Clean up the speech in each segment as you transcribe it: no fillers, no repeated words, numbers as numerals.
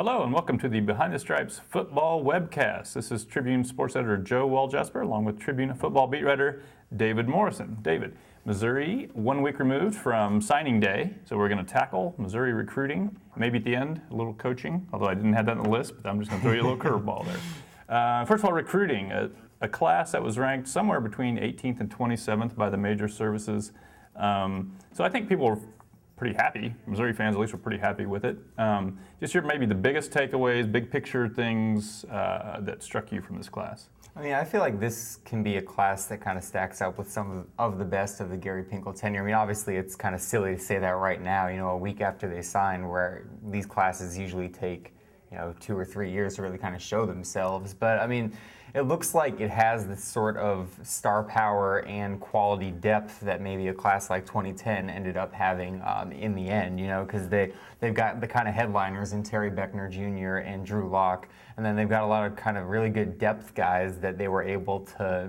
Hello and welcome to the Behind the Stripes football webcast. This is Tribune sports editor Joe Walljasper along with Tribune football beat writer David Morrison. David, Missouri 1 week removed from signing day, so we're going to tackle Missouri recruiting, maybe at the end a little coaching, although I didn't have that on the list, but I'm just going to throw you a little curveball there. First of all, recruiting, a class that was ranked somewhere between 18th and 27th by the major services. So I think people were pretty happy. Missouri fans at least were pretty happy with it. Just your maybe the biggest takeaways, big picture things that struck you from this class. I mean, I feel like this can be a class that kind of stacks up with some of the best of the Gary Pinkel tenure. I mean, obviously it's kind of silly to say that right now, a week after they sign, where these classes usually take, 2 or 3 years to really kind of show themselves. But I mean, it looks like it has this sort of star power and quality depth that maybe a class like 2010 ended up having in the end, because they've got the kind of headliners in Terry Beckner Jr. and Drew Lock, and then they've got a lot of kind of really good depth guys that they were able to,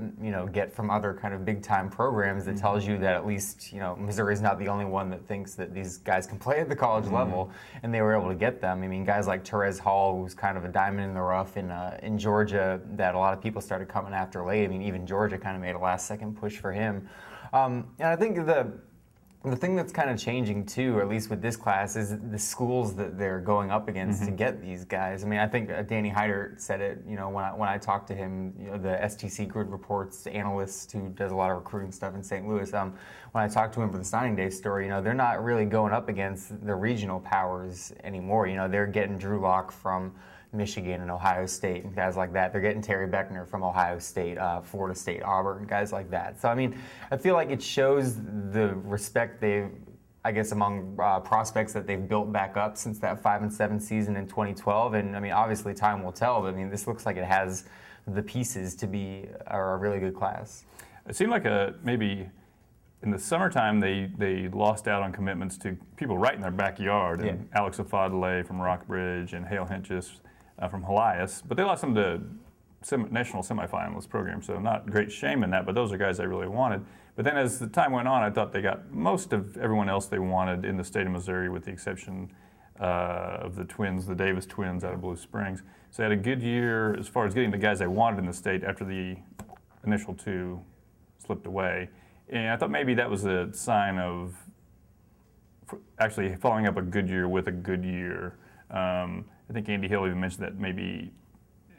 get from other kind of big-time programs that tells you that at least, Missouri's not the only one that thinks that these guys can play at the college level, and they were able to get them. I mean, guys like Terez Hall, who's kind of a diamond in the rough in Georgia that a lot of people started coming after late. I mean, even Georgia kind of made a last-second push for him. And I think the thing that's kind of changing too, or at least with this class, is the schools that they're going up against to get these guys. I mean, I think Danny Heider said it. When I talked to him, the STC Grid Reports analyst who does a lot of recruiting stuff in St. Louis. When I talked to him for the signing day story, they're not really going up against the regional powers anymore. They're getting Drew Lock from Michigan and Ohio State and guys like that. They're getting Terry Beckner from Ohio State, Florida State, Auburn, guys like that. So, I mean, I feel like it shows the respect they've, I guess, among prospects that they've built back up since that 5-7 season in 2012. And, I mean, obviously time will tell, but, I mean, this looks like it has the pieces to be a really good class. It seemed like maybe in the summertime, they lost out on commitments to people right in their backyard. And Alex Afadale from Rockbridge and Hale Hentges from Helias, but they lost them to national semifinalist program, so not great shame in that, but those are guys they really wanted. But then as the time went on, I thought they got most of everyone else they wanted in the state of Missouri, with the exception of the twins, the Davis twins out of Blue Springs. So they had a good year as far as getting the guys they wanted in the state after the initial two slipped away. And I thought maybe that was a sign of actually following up a good year with a good year. I think Andy Hill even mentioned that maybe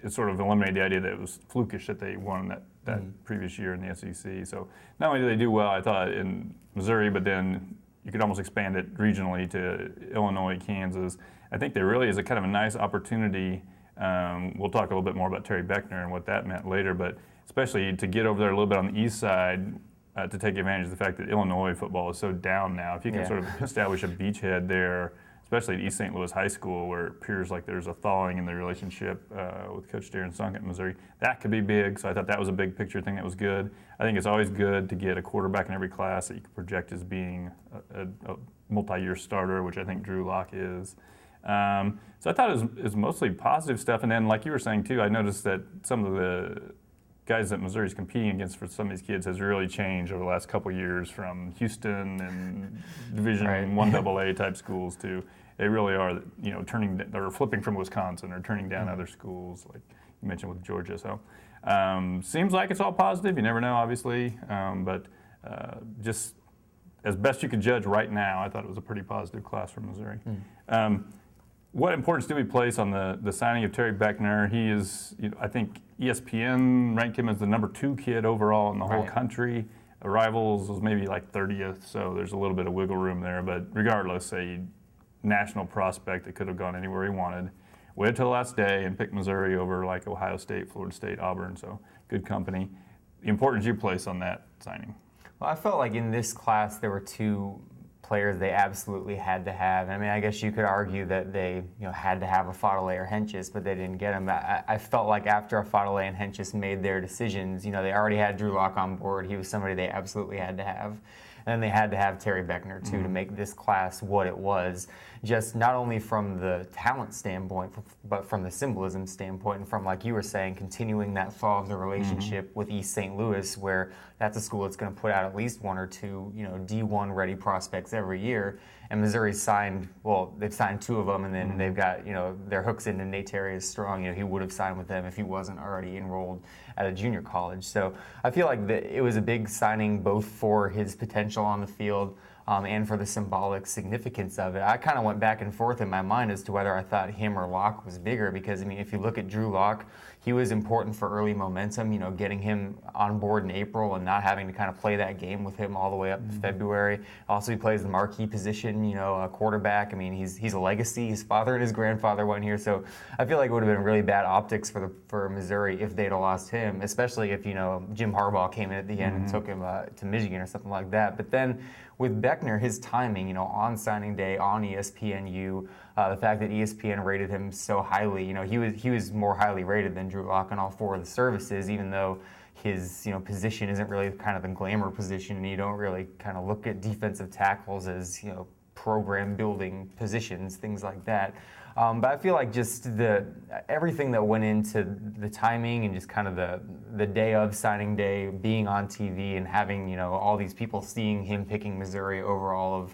it sort of eliminated the idea that it was flukish that they won that previous year in the SEC. So not only did they do well, I thought, in Missouri, but then you could almost expand it regionally to Illinois, Kansas. I think there really is a kind of a nice opportunity. We'll talk a little bit more about Terry Beckner and what that meant later, but especially to get over there a little bit on the east side to take advantage of the fact that Illinois football is so down now. If you can sort of establish a beachhead there, especially at East St. Louis High School, where it appears like there's a thawing in the relationship with Coach Darren Sunk at Missouri. That could be big, so I thought that was a big picture thing that was good. I think it's always good to get a quarterback in every class that you can project as being a multi-year starter, which I think Drew Lock is. So I thought it was mostly positive stuff, and then like you were saying too, I noticed that some of the guys that Missouri's competing against for some of these kids has really changed over the last couple of years, from Houston and Division I AA type schools to they really are, they're flipping from Wisconsin or turning down other schools, like you mentioned with Georgia. So seems like it's all positive. You never know, obviously, but just as best you could judge right now, I thought it was a pretty positive class for Missouri. What importance do we place on the signing of Terry Beckner? He is, I think ESPN ranked him as the number 2 kid overall in the whole country. Rivals was maybe like 30th, so there's a little bit of wiggle room there. But regardless, a national prospect that could have gone anywhere he wanted. Waited till the last day and picked Missouri over like Ohio State, Florida State, Auburn, so good company. The importance you place on that signing? Well, I felt like in this class there were 2 players they absolutely had to have. I mean, I guess you could argue that they had to have Afadale or Hentges, but they didn't get him. I felt like after Afadale and Hentges made their decisions, they already had Drew Lock on board. He was somebody they absolutely had to have. And then they had to have Terry Beckner, too, to make this class what it was. just not only from the talent standpoint, but from the symbolism standpoint, and from, like you were saying, continuing that thaw of the relationship with East St. Louis, where that's a school that's going to put out at least one or two, D1 ready prospects every year. And Missouri's signed, well, they've signed two of them, and then they've got, their hooks into Natarius Strong. He would have signed with them if he wasn't already enrolled at a junior college. So I feel like it was a big signing both for his potential on the field and for the symbolic significance of it. I kind of went back and forth in my mind as to whether I thought him or Locke was bigger, because, if you look at Drew Locke, he was important for early momentum, getting him on board in April and not having to kind of play that game with him all the way up to February. Also, he plays the marquee position, a quarterback. He's a legacy. His father and his grandfather went here, so I feel like it would have been really bad optics for Missouri if they'd have lost him, especially if, Jim Harbaugh came in at the end and took him to Michigan or something like that. But then with Beckner, his timing, on signing day, on ESPNU, the fact that ESPN rated him so highly, he was more highly rated than Drew Locke on all four of the services, even though his position isn't really kind of the glamour position, and you don't really kind of look at defensive tackles as program building positions, things like that. But I feel like just everything that went into the timing and just kind of the day of signing day, being on TV and having all these people seeing him picking Missouri over all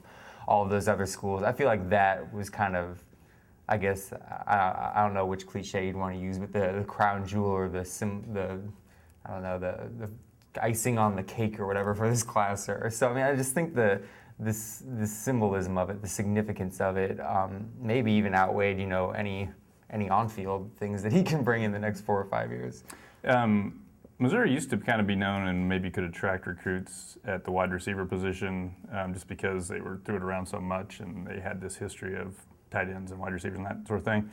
of those other schools, I feel like that was kind of, I guess, I don't know which cliche you'd want to use, but the crown jewel or the icing on the cake or whatever for this class. So I just think this symbolism of it, the significance of it, maybe even outweighed any on-field things that he can bring in the next 4 or 5 years. Missouri used to kind of be known and maybe could attract recruits at the wide receiver position just because they threw it around so much, and they had this history of tight ends and wide receivers and that sort of thing.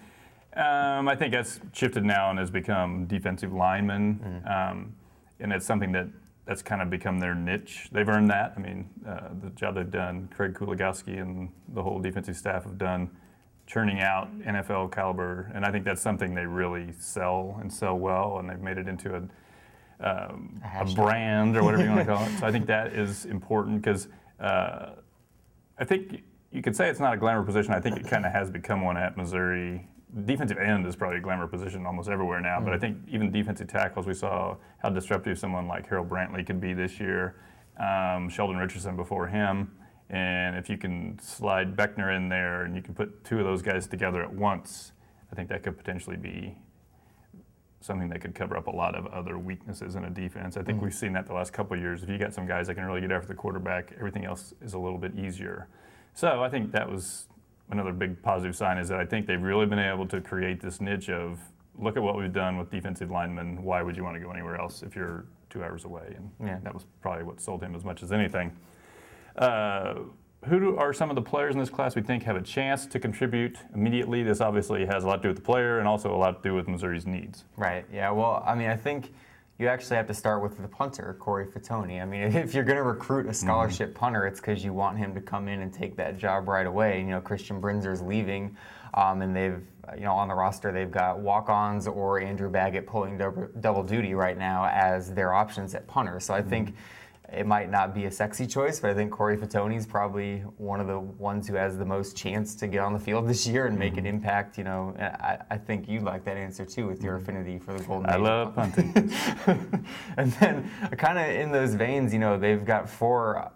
I think that's shifted now and has become defensive linemen, and it's something that's kind of become their niche. They've earned that. The job they've done, Craig Kuligowski and the whole defensive staff have done, churning out NFL caliber, and I think that's something they really sell well, and they've made it into a brand or whatever you want to call it. So I think that is important because I think you could say it's not a glamour position. I think it kind of has become one at Missouri. Defensive end is probably a glamour position almost everywhere now, but I think even defensive tackles, we saw how disruptive someone like Harold Brantley could be this year, Sheldon Richardson before him, and if you can slide Beckner in there and you can put two of those guys together at once, I think that could potentially be something that could cover up a lot of other weaknesses in a defense. I think we've seen that the last couple of years. If you got some guys that can really get after the quarterback, everything else is a little bit easier. So I think that was another big positive sign, is that I think they've really been able to create this niche of, look at what we've done with defensive linemen. Why would you want to go anywhere else if you're 2 hours away? And that was probably what sold him as much as anything. Who are some of the players in this class we think have a chance to contribute immediately? This obviously has a lot to do with the player and also a lot to do with Missouri's needs. Right, yeah. Well, I think you actually have to start with the punter, Corey Fatoni. If you're going to recruit a scholarship punter, it's because you want him to come in and take that job right away. Christian Brinzer's leaving, and they've, on the roster, they've got walk-ons or Andrew Baggett pulling double duty right now as their options at punter. So I think it might not be a sexy choice, but I think Corey Fatoni is probably one of the ones who has the most chance to get on the field this year and make an impact. And I think you'd like that answer too, with your affinity for the Golden Age. I love punting. And then, kind of in those veins, they've got four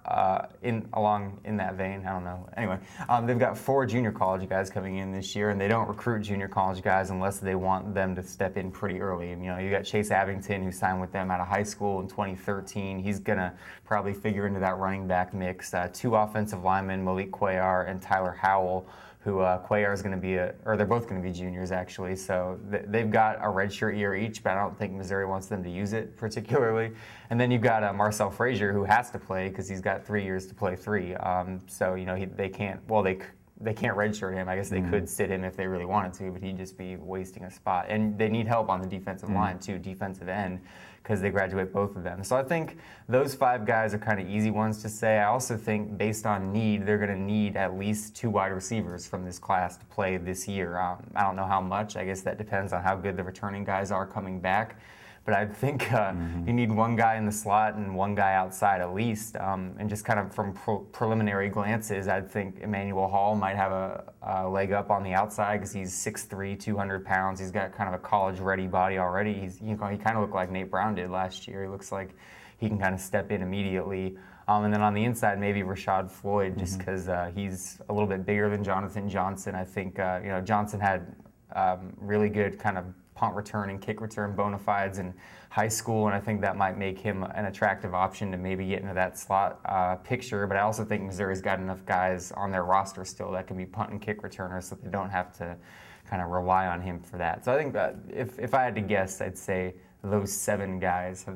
along in that vein. I don't know. Anyway, they've got 4 junior college guys coming in this year, and they don't recruit junior college guys unless they want them to step in pretty early. You got Chase Abington, who signed with them out of high school in 2013. He's gonna probably figure into that running back mix. 2 offensive linemen, Malik Cuellar and Tyler Howell, who Cuellar is going to be they're both going to be juniors actually. So they've got a redshirt year each, but I don't think Missouri wants them to use it particularly. And then you've got Marcel Frazier, who has to play because he's got 3 years to play 3. So they can't. Well, they can't redshirt him. I guess they could sit him if they really wanted to, but he'd just be wasting a spot. And they need help on the defensive line too, defensive end, because they graduate both of them. So I think those 5 guys are kind of easy ones to say. I also think based on need, they're going to need at least 2 wide receivers from this class to play this year. I don't know how much. I guess that depends on how good the returning guys are coming back. but I think you need one guy in the slot and one guy outside at least. And just kind of from preliminary glances, I think Emmanuel Hall might have a leg up on the outside because he's 6'3", 200 pounds. He's got kind of a college-ready body already. He kind of looked like Nate Brown did last year. He looks like he can kind of step in immediately. And then on the inside, maybe Rashad Floyd, just because he's a little bit bigger than Jonathan Johnson. I think Johnson had really good kind of punt return and kick return bona fides in high school, and I think that might make him an attractive option to maybe get into that slot picture. But I also think Missouri's got enough guys on their roster still that can be punt and kick returners, so they don't have to kind of rely on him for that. So I think that if I had to guess, I'd say those 7 guys have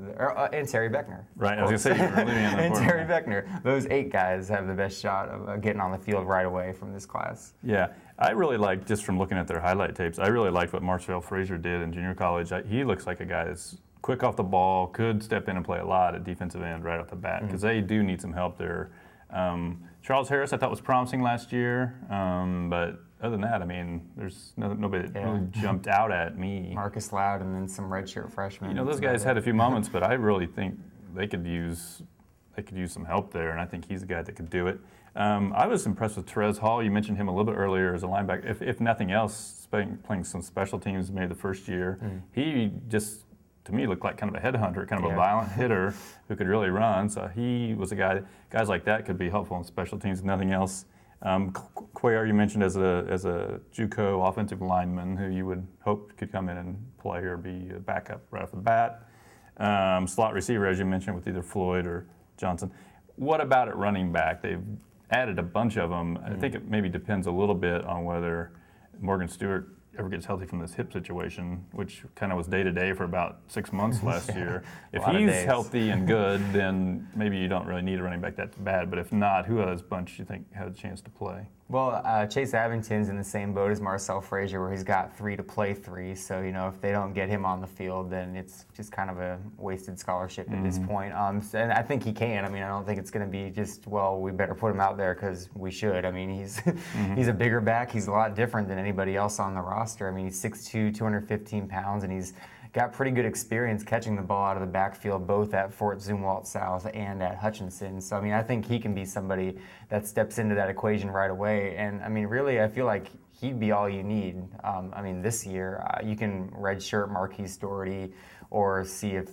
and Terry Beckner. Right, I was going to say, you were really on the and board. Terry Beckner. Those 8 guys have the best shot of getting on the field right away from this class. Yeah, I really liked, just from looking at their highlight tapes, I really liked what Marcel Frazier did in junior college. He looks like a guy that's quick off the ball, could step in and play a lot at defensive end right off the bat, because they do need some help there. Charles Harris I thought was promising last year, but other than that, I mean, there's nobody that really jumped out at me. Marcus Loud and then some redshirt freshmen. You know, those guys had a few moments, but I really think they could use some help there, and I think he's the guy that could do it. I was impressed with Terez Hall. You mentioned him a little bit earlier as a linebacker. If nothing else, playing some special teams maybe the first year, he just, to me, looked like kind of a headhunter, kind of a violent hitter who could really run. So he was a guys like that could be helpful in special teams, if nothing else. Cuellar, you mentioned as a JUCO offensive lineman who you would hope could come in and play or be a backup right off the bat. Slot receiver, as you mentioned, with either Floyd or Johnson. What about at running back? They've added a bunch of them. I think it maybe depends a little bit on whether Morgan Stewart ever gets healthy from this hip situation, which kind of was day-to-day for about 6 months last year. If he's healthy and good, then maybe you don't really need a running back that bad. But if not, who of this bunch do you think had a chance to play? Well, Chase Abington's in the same boat as Marcel Frazier, where he's got 3 to play 3. So, if they don't get him on the field, then it's just kind of a wasted scholarship at this point. And I think he can. I mean, I don't think it's going to be just, well, we better put him out there because we should. I mean, he's he's a bigger back. He's a lot different than anybody else on the roster. I mean, he's 6'2", 215 pounds, and he's got pretty good experience catching the ball out of the backfield, both at Fort Zumwalt South and at Hutchinson. So, I mean, I think he can be somebody that steps into that equation right away. And, I mean, really, I feel like he'd be all you need. I mean, this year, you can redshirt Marquise Doherty or see if,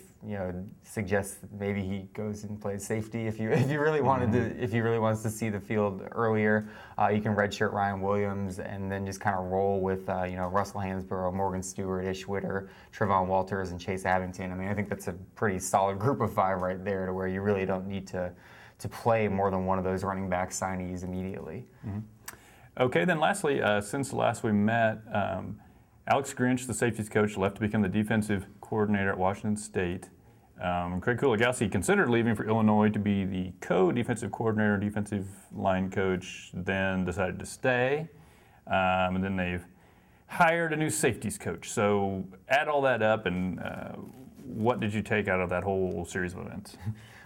suggest maybe he goes and plays safety if you really wanted to, if he really wants to see the field earlier. You can redshirt Ryan Williams and then just kind of roll with Russell Hansborough, Morgan Stewart, Ish Witter, Trevon Walters, and Chase Abington. I mean, I think that's a pretty solid group of 5 right there, to where you really don't need to play more than one of those running back signees immediately. Okay, then lastly, since last we met, Alex Grinch, the safeties coach, left to become the defensive coordinator at Washington State. Craig Kuligowski considered leaving for Illinois to be the co-defensive coordinator, defensive line coach, then decided to stay. And then they've hired a new safeties coach. So add all that up, and what did you take out of that whole series of events?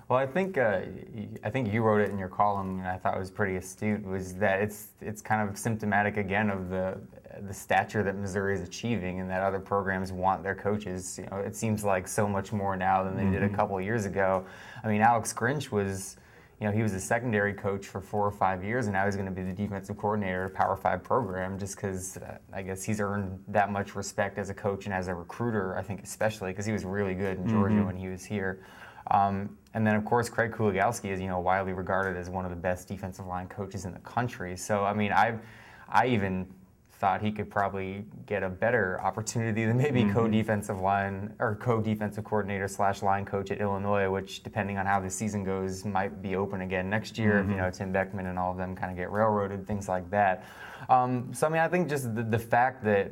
Well, I think you wrote it in your column, and I thought it was pretty astute, was that it's kind of symptomatic again of the stature that Missouri is achieving, and that other programs want their coaches. It seems like so much more now than they did a couple of years ago. I mean, Alex Grinch was, he was a secondary coach for 4 or 5 years, and now he's going to be the defensive coordinator at a Power 5 program, just because I guess he's earned that much respect as a coach and as a recruiter, I think especially, because he was really good in Georgia when he was here. And then, of course, Craig Kuligowski is, widely regarded as one of the best defensive line coaches in the country. So, I mean, I even thought he could probably get a better opportunity than maybe co-defensive line or co-defensive coordinator / line coach at Illinois, which, depending on how the season goes, might be open again next year if, Tim Beckman and all of them kind of get railroaded, things like that. So, I mean, I think just the fact that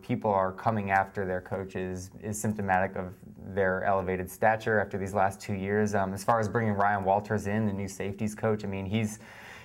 people are coming after their coaches is symptomatic of their elevated stature after these last 2 years. As far as bringing Ryan Walters in, the new safeties coach, I mean, he's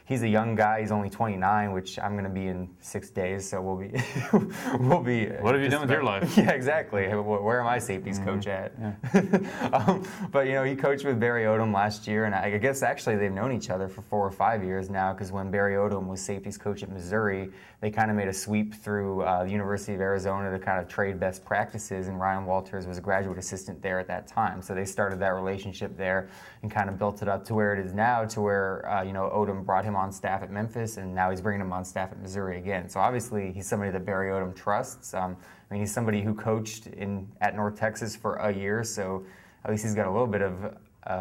he's a young guy. He's only 29, which I'm going to be in 6 days. So we'll be What have you done with your life? Yeah, exactly. Where are my safeties coach at? Yeah. But he coached with Barry Odom last year, and I guess actually they've known each other for 4 or 5 years now. Because when Barry Odom was safeties coach at Missouri, they kind of made a sweep through the University of Arizona to kind of trade best practices, and Ryan Walters was a graduate assistant there at that time. So they started that relationship there and kind of built it up to where it is now, to where Odom brought him on staff at Memphis, and now he's bringing him on staff at Missouri again. So obviously he's somebody that Barry Odom trusts. He's somebody who coached at North Texas for a year, so at least he's got a little bit of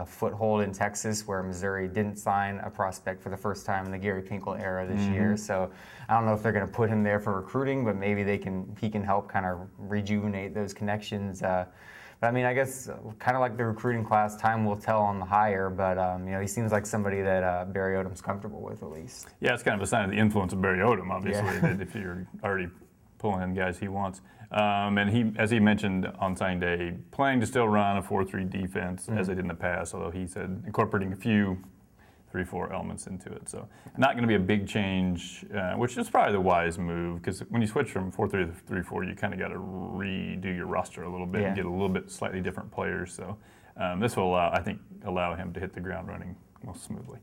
foothold in Texas, where Missouri didn't sign a prospect for the first time in the Gary Pinkel era this year. So I don't know if they're going to put him there for recruiting, but maybe he can help kind of rejuvenate those connections. But I guess kind of like the recruiting class, time will tell on the hire. But he seems like somebody that Barry Odom's comfortable with, at least. Yeah, it's kind of a sign of the influence of Barry Odom, obviously, that if you're already pulling in guys he wants. And he, as he mentioned on signing day, planning to still run a 4-3 defense as they did in the past, although he said incorporating a few 3-4 elements into it. So not going to be a big change, which is probably the wise move, because when you switch from 4-3 to 3-4, you kind of got to redo your roster a little bit and get a little bit slightly different players. So this will allow him to hit the ground running most smoothly.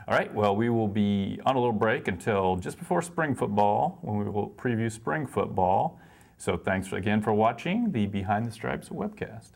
All right, well, we will be on a little break until just before spring football, when we will preview spring football. So thanks again for watching the Behind the Stripes webcast.